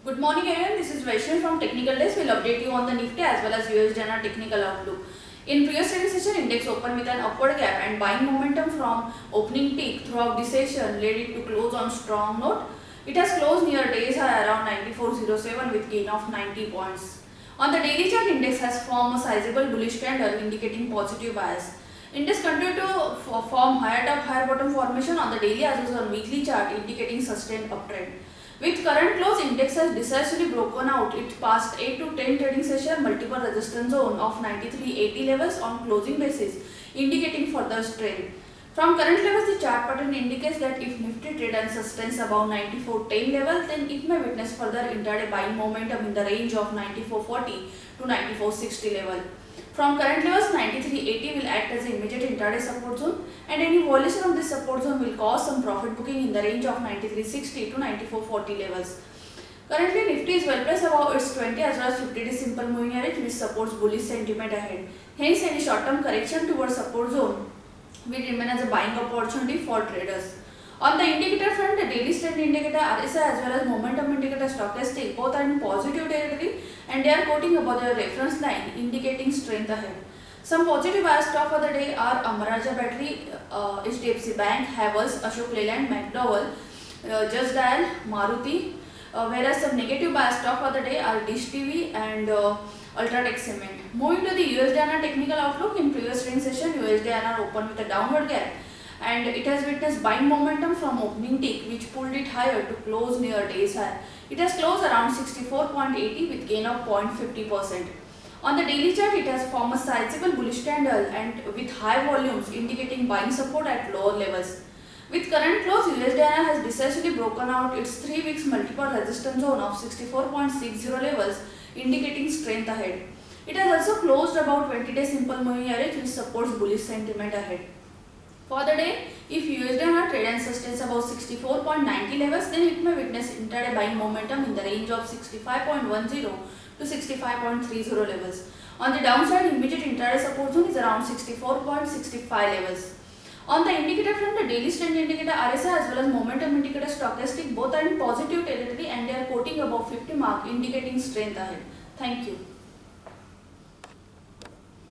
Good morning everyone, this is Vaishnavi from Technical Desk. We'll update you on the Nifty as well as USD technical outlook. In previous trading session, index opened with an upward gap and buying momentum from opening peak throughout the session led it to close on strong note. It has closed near day's high around 94.07 with gain of 90 points. On the daily chart, index has formed a sizable bullish candle indicating positive bias. Index continued to form higher top higher bottom formation on the daily as well as on weekly chart indicating sustained uptrend. With current close, index has decisively broken out its past 8 to 10 trading session multiple resistance zone of 93.80 levels on closing basis, indicating further strength. From current levels, the chart pattern indicates that if Nifty trade and sustains above 94.10 level, then it may witness further intraday buying momentum in the range of 94.40 to 94.60 level. From current levels, 93.80 will act as the immediate intraday support zone, and any violation of this support zone will cause some profit booking in the range of 93.60 to 94.40 levels. Currently, Nifty is well placed above its 20 as well as 50-day simple moving average, which supports bullish sentiment ahead. Hence, any short-term correction towards support zone will remain as a buying opportunity for traders. On the indicator front, the daily strength indicator RSI as well as momentum indicator stochastic both are in positive territory and they are quoting above their reference line indicating strength ahead. Some positive bias stock for the day are Amara Battery, HDFC Bank, Havells, Ashok Leyland, McDowell, Just Dial, Maruti, whereas some negative bias stock for the day are Dish TV and Ultratech Cement. Moving to the USD technical outlook, in previous trading session USD opened with a downward gap and it has witnessed buying momentum from opening tick which pulled it higher to close near day's high. It has closed around 64.80 with gain of 0.50%. On the daily chart, it has formed a sizable bullish candle and with high volumes indicating buying support at lower levels. With current close, USD has decisively broken out its 3 weeks multiple resistance zone of 64.60 levels indicating strength ahead. It has also closed about 20-day simple moving average which supports bullish sentiment ahead. For the day, if USD trade and sustains about 64.90 levels, then it may witness intraday buying momentum in the range of 65.10 to 65.30 levels. On the downside, immediate intraday support zone is around 64.65 levels. On the indicator front, the daily strength indicator RSI as well as momentum indicator stochastic both are in positive territory and they are quoting above 50 mark indicating strength ahead. Thank you.